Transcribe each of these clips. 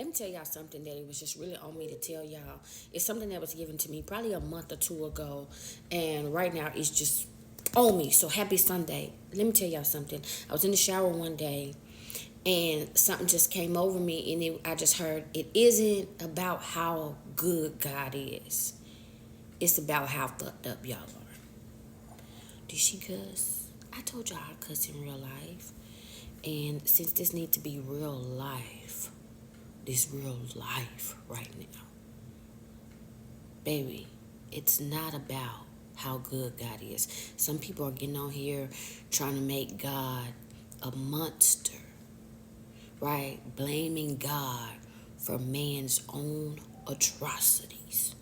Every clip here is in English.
me tell y'all something that it was just really on me to tell y'all. It's something that was given to me probably a month or two ago, and right now it's just on me. So happy Sunday. Let me tell y'all something. I was in the shower one day, and something just came over me, and I just heard, it isn't about how good God is. It's about how fucked up y'all are. Did she cuss? I told y'all I cuss in real life. And since this needs to be real life, this real life right now, baby, it's not about how good God is. Some people are getting on here trying to make God a monster, right? Blaming God for man's own atrocities.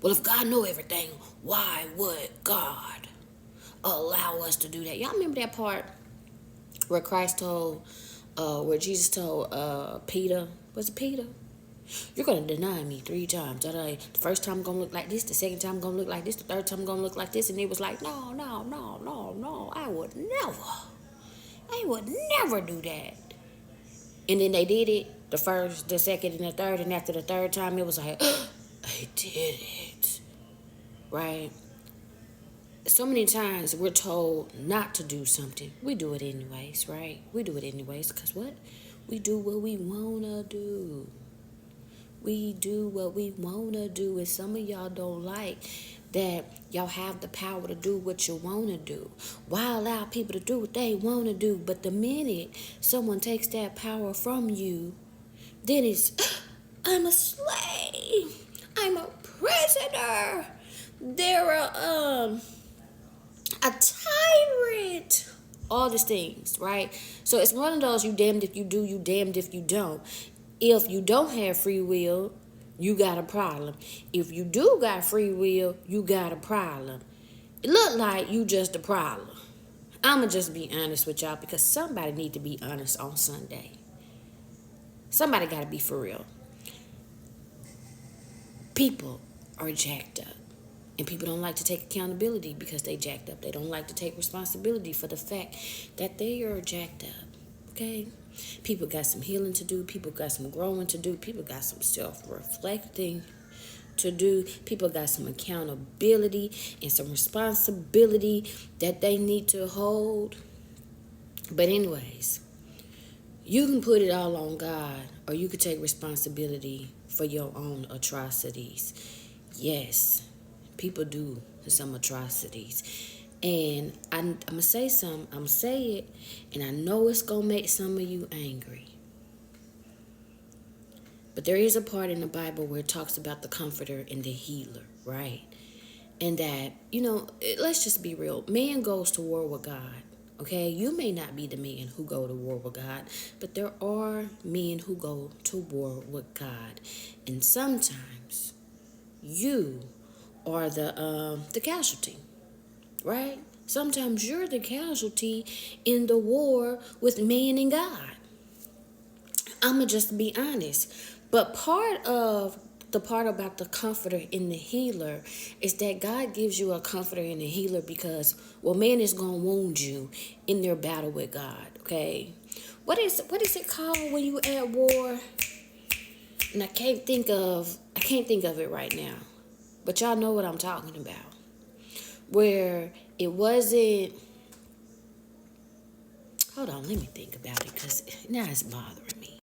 Well, if God knew everything, why would God allow us to do that? Y'all remember that part where where Jesus told Peter, was it Peter? You're going to deny me 3 times. The first time I'm going to look like this, the second time I'm going to look like this, the third time I'm going to look like this. And it was like, no, I would never do that. And then they did it, the first, the second, and the third. And after the third time, it was like, I did it, right? So many times we're told not to do something. We do it anyways, right? We do it anyways because what? We do what we want to do. We do what we want to do. And some of y'all don't like that y'all have the power to do what you want to do. Why allow people to do what they want to do? But the minute someone takes that power from you, then it's, I'm a slave. I'm a prisoner. They're a tyrant. All these things, right? So it's one of those, you damned if you do, you damned if you don't. If you don't have free will, you got a problem. If you do got free will, you got a problem. It look like you just a problem. I'ma just be honest with y'all because somebody need to be honest on Sunday. Somebody gotta be for real. People are jacked up. And people don't like to take accountability because they jacked up. They don't like to take responsibility for the fact that they are jacked up. Okay? People got some healing to do. People got some growing to do. People got some self-reflecting to do. People got some accountability and some responsibility that they need to hold. But anyways, you can put it all on God, or you could take responsibility for your own atrocities. Yes, people do some atrocities. And I'm going to say something. I'm going to say it. And I know it's going to make some of you angry. But there is a part in the Bible where it talks about the comforter and the healer, right? And that, let's just be real. Man goes to war with God. Okay, you may not be the man who go to war with God, but there are men who go to war with God. And sometimes you are the casualty. Right? Sometimes you're the casualty in the war with man and God. I'ma just be honest. But part about the comforter and the healer is that God gives you a comforter and a healer because, man is gonna wound you in their battle with God. Okay, what is it called when you at war? And I can't think of it right now. But y'all know what I'm talking about. Where it wasn't, hold on, let me think about it because now it's bothering me.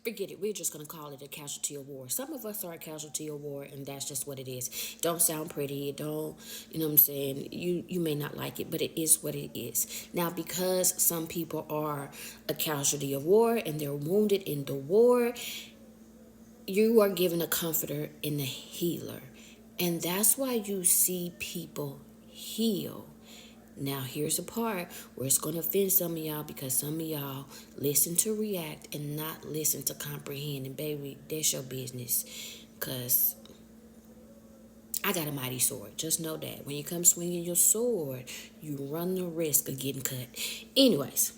Forget it, we're just going to call it a casualty of war. Some of us are a casualty of war, and that's just what it is. Don't sound pretty, don't, you know what I'm saying, you may not like it, but it is what it is. Now, because some people are a casualty of war and they're wounded in the war, you are given a comforter and a healer. And that's why you see people heal. Now, here's a part where it's going to offend some of y'all because some of y'all listen to react and not listen to comprehend. And baby, that's your business because I got a mighty sword. Just know that. When you come swinging your sword, you run the risk of getting cut. Anyways.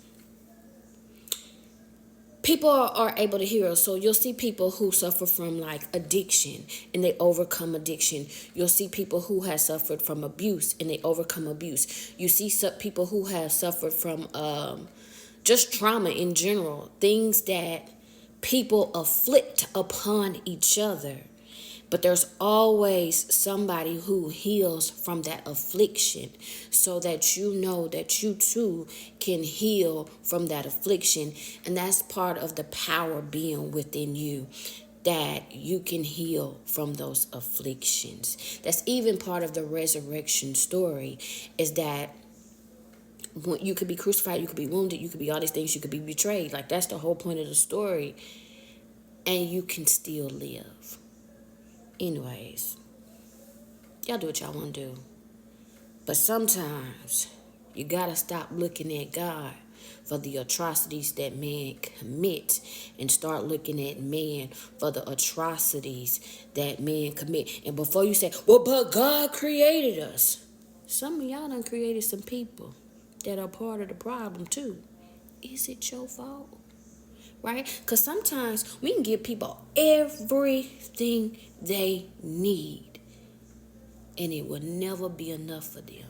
People are able to heal. So you'll see people who suffer from like addiction and they overcome addiction. You'll see people who have suffered from abuse and they overcome abuse. You see some people who have suffered from just trauma in general. Things that People afflict upon each other, but there's always somebody who heals from that affliction, so that you know that you too can heal from that affliction. And that's part of the power being within you, that you can heal from those afflictions. That's even part of the resurrection story, is that you could be crucified, you could be wounded, you could be all these things, you could be betrayed. Like, that's the whole point of the story. And you can still live. Anyways, y'all do what y'all want to do. But sometimes you gotta stop looking at God for the atrocities that man commits, and start looking at man for the atrocities that man commit. And before you say, well, but God created us, some of y'all done created some people that are part of the problem too. Is it your fault? Right? Because sometimes we can give people everything they need, and it will never be enough for them.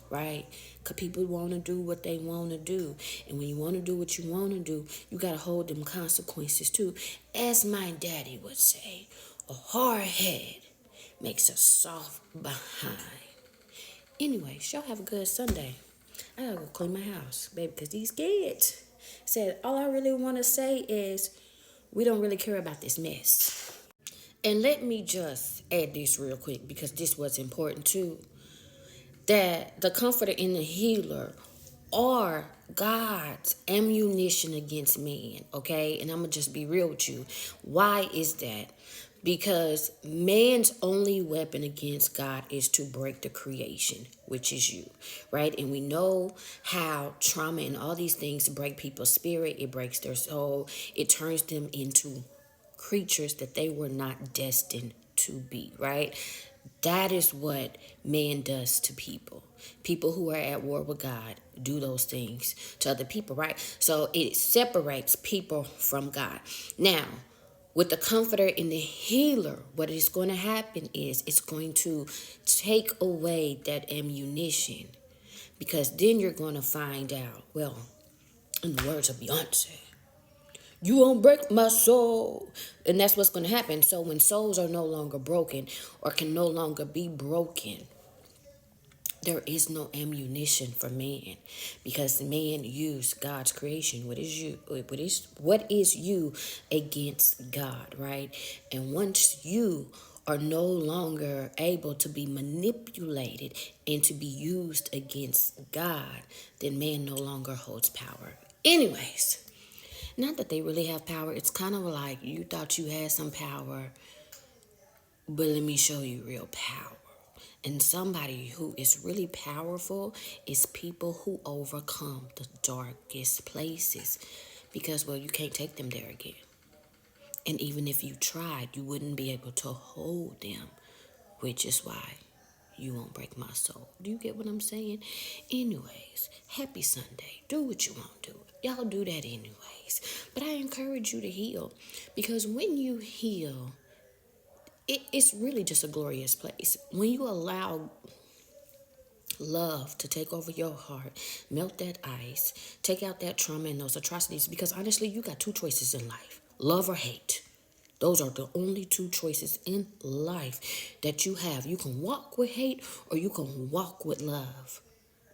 Right? Because people want to do what they want to do. And when you want to do what you want to do, you got to hold them consequences too. As my daddy would say, a hard head makes a soft behind. Anyways, y'all have a good Sunday. I gotta go clean my house, baby, because these kids said, all I really want to say is, we don't really care about this mess. And let me just add this real quick, because this was important too, that the comforter and the healer are God's ammunition against man, okay? And I'm going to just be real with you. Why is that? Because man's only weapon against God is to break the creation, which is you, right? And we know how trauma and all these things break people's spirit. It breaks their soul. It turns them into creatures that they were not destined to be, right? That is what man does to people. People who are at war with God do those things to other people, right? So it separates people from God. Now, with the comforter and the healer, what is going to happen is it's going to take away that ammunition. Because then you're going to find out, well, in the words of Beyonce, you won't break my soul. And that's what's going to happen. So when souls are no longer broken, or can no longer be broken, there is no ammunition for man, because man used God's creation. What is you against God, right? And once you are no longer able to be manipulated and to be used against God, then man no longer holds power. Anyways, not that they really have power. It's kind of like you thought you had some power, but let me show you real power. And somebody who is really powerful is people who overcome the darkest places. Because, well, you can't take them there again. And even if you tried, you wouldn't be able to hold them, which is why you won't break my soul. Do you get what I'm saying? Anyways, happy Sunday. Do what you want to do. Y'all do that anyways. But I encourage you to heal. Because when you heal, it's really just a glorious place. When you allow love to take over your heart, melt that ice, take out that trauma and those atrocities. Because honestly, you got two choices in life: love or hate. Those are the only two choices in life that you have. You can walk with hate, or you can walk with love.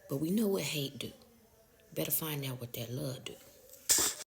But we know what hate do. Better find out what that love do.